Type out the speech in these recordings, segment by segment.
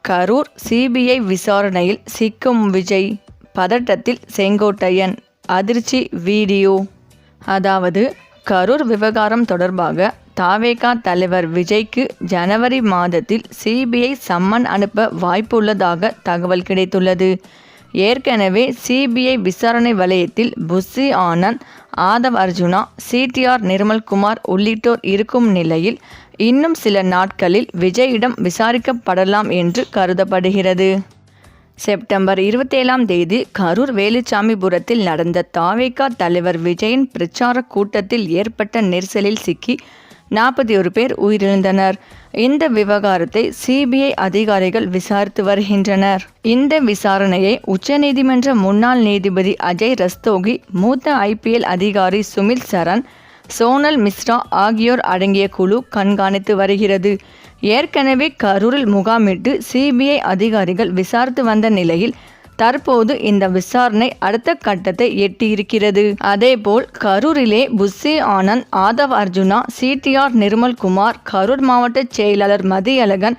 Karur CBI விசாரணையில் சிக்கும் விஜய், பதட்டத்தில் செங்கோட்டையன், அதிர்ச்சி வீடியோ. அதாவது, கரூர் விவகாரம் தொடர்பாக தவேகா தலைவர் விஜய்க்கு ஜனவரி மாதத்தில் சிபிஐ சம்மன் அனுப்ப வாய்ப்புள்ளதாக தகவல் கிடைத்துள்ளது. ஏற்கனவே சிபிஐ விசாரணை வலயத்தில் புஸ்ஸி ஆனந்த், ஆதவ் அர்ஜுனா, சிடிஆர் நிர்மல்குமார் உள்ளிட்டோர் இருக்கும் நிலையில் இன்னும் சில நாட்களில் விஜயிடம் விசாரிக்கப்படலாம் என்று கருதப்படுகிறது. செப்டம்பர் 27ஆம் தேதி கரூர் வேலுச்சாமிபுரத்தில் நடந்த தவேகா தலைவர் விஜயின் பிரச்சார கூட்டத்தில் ஏற்பட்ட நெரிசலில் சிக்கி 41 பேர் உயிரிழந்தனர். இந்த விவகாரத்தை சிபிஐ அதிகாரிகள் விசாரித்து வருகின்றனர். இந்த விசாரணையை உச்சநீதிமன்ற முன்னாள் நீதிபதி அஜய் ரஸ்தோகி, மூத்த IPL அதிகாரி சுமில் சரண், சோனல் மிஸ்ரா ஆகியோர் அடங்கிய குழு கண்காணித்து வருகிறது. ஏற்கனவே கரூரில் முகாமிட்டு சிபிஐ அதிகாரிகள் விசாரித்து வந்த நிலையில் தற்போது இந்த விசாரணை அடுத்த கட்டத்தை எட்டியிருக்கிறது. அதேபோல் கரூரிலே புஸ்ஸி ஆனந்த், ஆதவ் அர்ஜுனா, சிடிஆர் நிர்மல்குமார், கரூர் மாவட்ட செயலாளர் மதியழகன்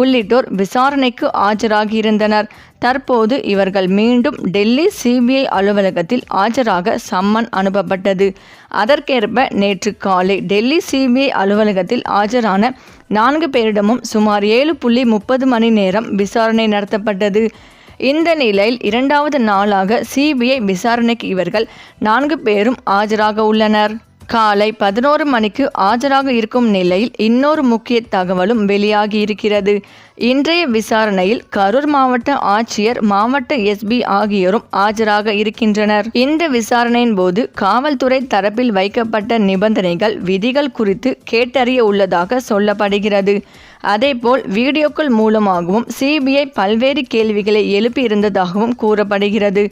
உள்ளிட்டோர் விசாரணைக்கு ஆஜராகியிருந்தனர். தற்போது இவர்கள் மீண்டும் டெல்லி சிபிஐ அலுவலகத்தில் ஆஜராக சம்மன் அனுப்பப்பட்டது. அதற்கேற்ப நேற்று காலை டெல்லி சிபிஐ அலுவலகத்தில் ஆஜரான 4 பேரிடமும் சுமார் 7.30 மணி நேரம் விசாரணை நடத்தப்பட்டது. இந்த நிலையில் 2வது நாளாக சிபிஐ விசாரணைக்கு இவர்கள் 4 பேரும் ஆஜராக உள்ளனர். காலை 11 மணிக்கு ஆஜராக இருக்கும் நிலையில் இன்னொரு முக்கிய தகவலும் வெளியாகி இருக்கிறது. இன்றைய விசாரணையில் கரூர் மாவட்ட ஆட்சியர், மாவட்ட SP ஆகியோரும் ஆஜராக இருக்கின்றனர். இந்த விசாரணையின் போது காவல்துறை தரப்பில் வைக்கப்பட்ட நிபந்தனைகள், விதிகள் குறித்து கேட்டறிய உள்ளதாக சொல்லப்படுகிறது. அதேபோல் வீடியோக்கள் மூலமாகவும் சிபிஐ பல்வேறு கேள்விகளை எழுப்பியிருந்ததாகவும் கூறப்படுகிறது.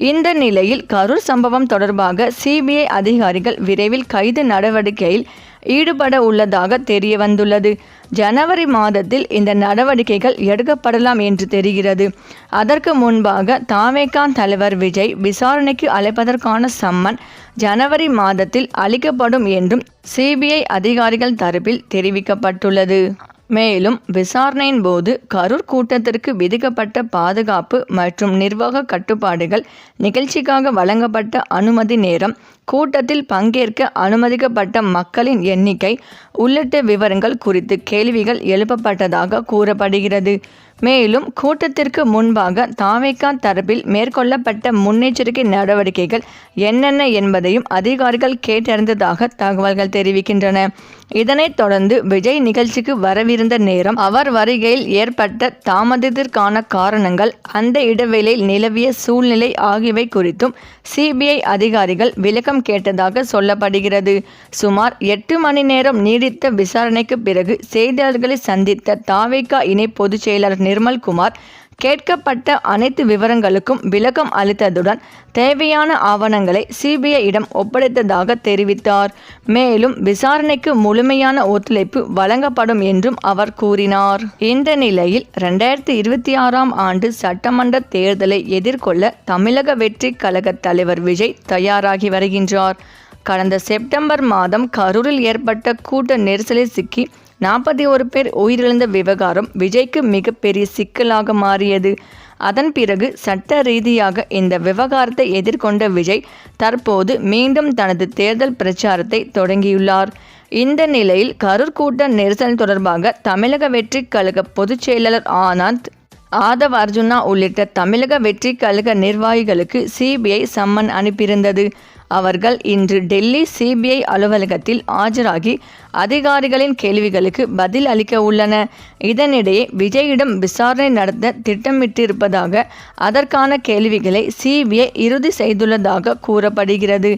இந்த நிலையில் கரூர் சம்பவம் தொடர்பாக சிபிஐ அதிகாரிகள் விரைவில் கைது நடவடிக்கையில் ஈடுபட உள்ளதாக தெரிய வந்துள்ளது. ஜனவரி மாதத்தில் இந்த நடவடிக்கைகள் எடுக்கப்படலாம் என்று தெரிகிறது. அதற்கு முன்பாக தவேகா தலைவர் விஜய் விசாரணைக்கு அழைப்பதற்கான சம்மன் ஜனவரி மாதத்தில் அளிக்கப்படும் என்றும் சிபிஐ அதிகாரிகள் தரப்பில் தெரிவிக்கப்பட்டுள்ளது. மேலும் விசாரணையின் போது கரூர் கூட்டத்திற்கு விதிக்கப்பட்ட பாதுகாப்பு மற்றும் நிர்வாக கட்டுப்பாடுகள், நிகழ்ச்சிக்காக வழங்கப்பட்ட அனுமதி நேரம், கூட்டத்தில் பங்கேற்க அனுமதிக்கப்பட்ட மக்களின் எண்ணிக்கை உள்ளிட்ட விவரங்கள் குறித்து கேள்விகள் எழுப்பப்பட்டதாக கூறப்படுகிறது. மேலும் கூட்டத்திற்கு முன்பாக தவேகா தரப்பில் மேற்கொள்ளப்பட்ட முன்னெச்சரிக்கை நடவடிக்கைகள் என்னென்ன என்பதையும் அதிகாரிகள் கேட்டறிந்ததாக தகவல்கள் தெரிவிக்கின்றன. இதனைத் தொடர்ந்து விஜய் நிகழ்ச்சிக்கு வரவிருந்த நேரம், அவர் வருகையில் ஏற்பட்ட தாமதத்திற்கான காரணங்கள், அந்த இடைவேளையில் நிலவிய சூழ்நிலை ஆகியவை குறித்தும் சிபிஐ அதிகாரிகள் விளக்கம் கேட்டதாக சொல்லப்படுகிறது. சுமார் 8 மணி நேரம் நீடித்த விசாரணைக்கு பிறகு செய்தியாளர்களை சந்தித்த தவேகா இணை பொதுச் செயலாளர் நிர்மல்குமார் கேட்கப்பட்ட அனைத்து விவரங்களுக்கும் விளக்கம் அளித்ததுடன் தேவையான ஆவணங்களை சிபிஐயிடம் ஒப்படைத்ததாக தெரிவித்தார். மேலும் விசாரணைக்கு முழுமையான ஒத்துழைப்பு வழங்கப்படும் என்றும் அவர் கூறினார். இந்த நிலையில் 2026ஆம் ஆண்டு சட்டமன்ற தேர்தலை எதிர்கொள்ள தமிழக வெற்றி கழக தலைவர் விஜய் தயாராகி வருகின்றார். கடந்த செப்டம்பர் மாதம் கரூரில் ஏற்பட்ட கூட்ட நெரிசலில் சிக்கி 41 பேர் உயிரிழந்த விவகாரம் விஜய்க்கு மிகப்பெரிய சிக்கலாக மாறியது. அதன் பிறகு சட்ட ரீதியாக இந்த விவகாரத்தை எதிர்கொண்ட விஜய் தற்போது மீண்டும் தனது தேர்தல் பிரச்சாரத்தை தொடங்கியுள்ளார். இந்த நிலையில் கரூர் கூட்ட நெரிசல் தொடர்பாக தமிழக வெற்றி கழக பொதுச் செயலாளர் ஆனந்த், ஆதவ் அர்ஜுனா உள்ளிட்ட தமிழக வெற்றி கழக நிர்வாகிகளுக்கு சிபிஐ சம்மன் அனுப்பியிருந்தது. அவர்கள் இன்று டெல்லி சிபிஐ அலுவலகத்தில் ஆஜராகி அதிகாரிகளின் கேள்விகளுக்கு பதில் அளிக்க உள்ளன. இதனிடையே விஜயிடம் விசாரணை நடத்த திட்டமிட்டிருப்பதாக, அதற்கான கேள்விகளை சிபிஐ இறுதி செய்துள்ளதாக கூறப்படுகிறது.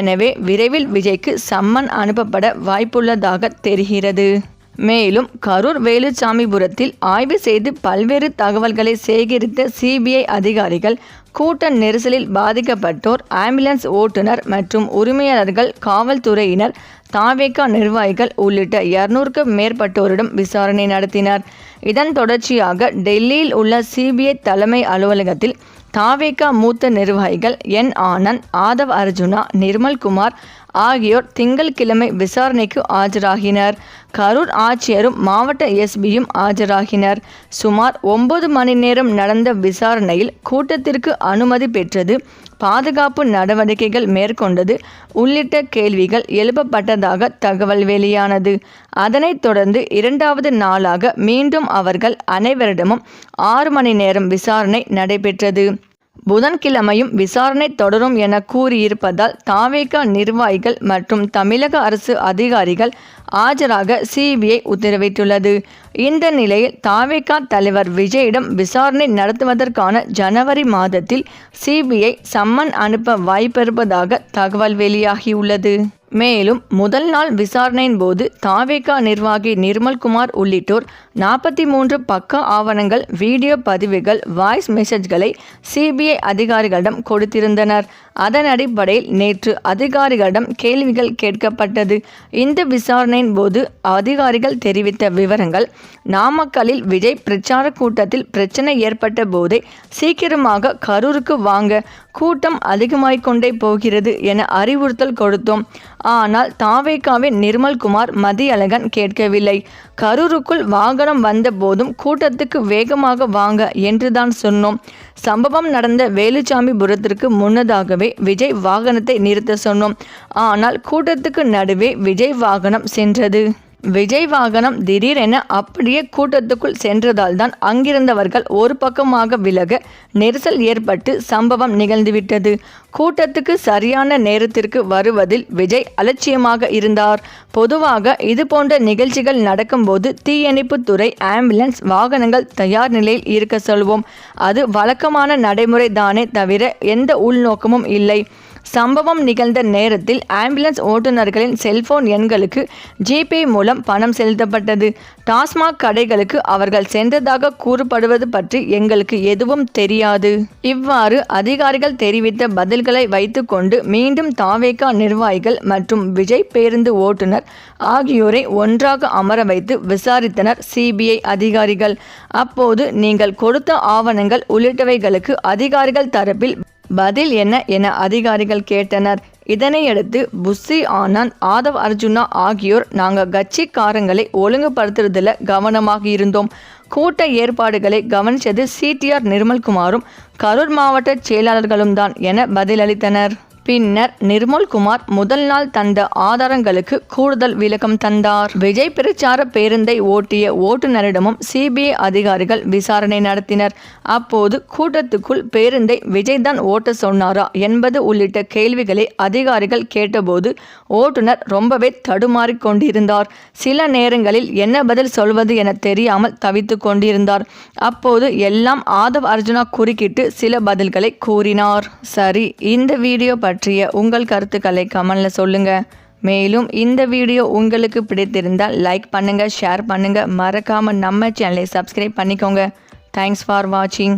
எனவே விரைவில் விஜய்க்கு சம்மன் அனுப்பப்பட வாய்ப்புள்ளதாக தெரிகிறது. மேலும் கரூர் வேலுச்சாமிபுரத்தில் ஆய்வு செய்து பல்வேறு தகவல்களை சேகரித்த சிபிஐ அதிகாரிகள் கூட்ட நெரிசலில் பாதிக்கப்பட்டோர், ஆம்புலன்ஸ் ஓட்டுநர் மற்றும் உரிமையாளர்கள், காவல்துறையினர், தவேகா நிர்வாகிகள் உள்ளிட்ட 200க்கும் மேற்பட்டோரிடம் விசாரணை நடத்தினர். இதன் தொடர்ச்சியாக டெல்லியில் உள்ள சிபிஐ தலைமை அலுவலகத்தில் தவேகா மூத்த நிர்வாகிகள் ஆனந்த், ஆதவ் அர்ஜுனா, நிர்மல்குமார் ஆகியோர் திங்கட்கிழமை விசாரணைக்கு ஆஜராகினர். கரூர் ஆட்சியரும் மாவட்ட எஸ்பியும் ஆஜராகினர். சுமார் 9 மணி நேரம் நடந்த விசாரணையில் கூட்டத்திற்கு அனுமதி பெற்றது, பாதுகாப்பு நடவடிக்கைகள் மேற்கொண்டது உள்ளிட்ட கேள்விகள் எழுப்பப்பட்டதாக தகவல் வெளியானது. அதனைத் தொடர்ந்து 2வது நாளாக மீண்டும் அவர்கள் அனைவரிடமும் 6 மணி நேரம் விசாரணை நடைபெற்றது. புதன்கிழமையும் விசாரணை தொடரும் என கூறியிருப்பதால் தாவேகா நிர்வாகிகள் மற்றும் தமிழக அரசு அதிகாரிகள் ஆஜராக சிபிஐ உத்தரவிட்டுள்ளது. இந்த நிலையில் தாவேகா தலைவர் விஜயிடம் விசாரணை நடத்துவதற்கான ஜனவரி மாதத்தில் சிபிஐ சம்மன் அனுப்ப வாய்ப்பிருப்பதாக தகவல் வெளியாகியுள்ளது. மேலும் முதல் நாள் விசாரணையின் போது தாவேகா நிர்வாகி நிர்மல்குமார் உள்ளிட்டோர் 43 பக்க ஆவணங்கள், வீடியோ பதிவுகள், வாய்ஸ் மெசேஜ்களை சிபிஐ அதிகாரிகளிடம் கொடுத்திருந்தனர். அதன் அடிப்படையில் நேற்று அதிகாரிகளிடம் கேள்விகள் கேட்கப்பட்டது. இந்த விசாரணையின் போது அதிகாரிகள் தெரிவித்த விவரங்கள்: நாமக்கல்லில் விஜய் பிரச்சார கூட்டத்தில் பிரச்சனை ஏற்பட்ட போதே சீக்கிரமாக கரூருக்கு வாங்க, கூட்டம் அதிகமாகிக் கொண்டே போகிறது என அறிவுறுத்தல் கொடுத்தோம். ஆனால் தாவேகாவின் நிர்மல்குமார், மதியழகன் கேட்கவில்லை. கரூருக்குள் வாகனம் வந்த போதும் கூட்டத்துக்கு வேகமாக வாங்க என்றுதான் சொன்னோம். சம்பவம் நடந்த வேலுச்சாமிபுரத்திற்கு முன்னதாகவே விஜய் வாகனத்தை நிறுத்த சொன்னோம். ஆனால் கூட்டத்துக்கு நடுவே விஜய் வாகனம் சென்றது. விஜய் வாகனம் திடீரென அப்படியே கூட்டத்துக்குள் சென்றதால் தான் அங்கிருந்தவர்கள் ஒரு பக்கமாக விலக நெரிசல் ஏற்பட்டு சம்பவம் நிகழ்ந்துவிட்டது. கூட்டத்துக்கு சரியான நேரத்திற்கு வருவதில் விஜய் அலட்சியமாக இருந்தார். பொதுவாக இதுபோன்ற நிகழ்ச்சிகள் நடக்கும்போது தீயணைப்புத்துறை, ஆம்புலன்ஸ் வாகனங்கள் தயார் நிலையில் இருக்க சொல்வோம். அது வழக்கமான நடைமுறை தானே தவிர எந்த உள்நோக்கமும் இல்லை. சம்பவம் நிகழ்ந்த நேரத்தில் ஆம்புலன்ஸ் ஓட்டுநர்களின் செல்போன் எண்களுக்கு ஜிபே மூலம் பணம் செலுத்தப்பட்டது. டாஸ்மாக் கடைகளுக்கு அவர்கள் சென்றதாக கூறப்படுவது பற்றி எங்களுக்கு எதுவும் தெரியாது. இவ்வாறு அதிகாரிகள் தெரிவித்த பதில்களை வைத்துக்கொண்டு மீண்டும் தாவேகா நிர்வாகிகள் மற்றும் விஜய் பேருந்து ஓட்டுநர் ஆகியோரை ஒன்றாக அமர வைத்து விசாரித்தனர் சிபிஐ அதிகாரிகள். அப்போது நீங்கள் கொடுத்த ஆவணங்கள் உள்ளிட்டவைகளுக்கு அதிகாரிகள் தரப்பில் பதில் என்ன என அதிகாரிகள் கேட்டனர். இதனையடுத்து புஸ்ஸி ஆனந்த், ஆதவ் அர்ஜுனா ஆகியோர் நாங்கள் கட்சிக்காரங்களை ஒழுங்குபடுத்துறதுல கவனமாக இருந்தோம். கூட்ட ஏற்பாடுகளை கவனித்தது சிடிஆர் நிர்மல்குமாரும் கரூர் மாவட்ட செயலாளர்களும் தான் என பதிலளித்தனர். பின்னர் நிர்மல்குமார் முதல் நாள் தந்த ஆதாரங்களுக்கு கூடுதல் விளக்கம் தந்தார். விஜய் பிரச்சார பேருந்தை ஓட்டிய ஓட்டுநரிடமும் சிபிஐ அதிகாரிகள் விசாரணை நடத்தினர். அப்போது கூட்டத்துக்குள் பேருந்தை விஜய் தான் ஓட்ட சொன்னாரா என்பது உள்ளிட்ட கேள்விகளை அதிகாரிகள் கேட்டபோது ஓட்டுநர் ரொம்பவே தடுமாறி கொண்டிருந்தார். சில நேரங்களில் என்ன பதில் சொல்வது என தெரியாமல் தவித்து கொண்டிருந்தார். அப்போது எல்லாம் ஆதவ் அர்ஜுனா குறுக்கிட்டு சில பதில்களை கூறினார். சரி, இந்த வீடியோ பற்றிய உங்கள் கருத்துக்களை கமெண்ட்ல சொல்லுங்க. மேலும் இந்த வீடியோ உங்களுக்கு பிடித்திருந்தால் லைக் பண்ணுங்க, ஷேர் பண்ணுங்க, மறக்காம நம்ம சேனலை சப்ஸ்கிரைப் பண்ணிக்கோங்க. தேங்க்ஸ் ஃபார் வாட்சிங்.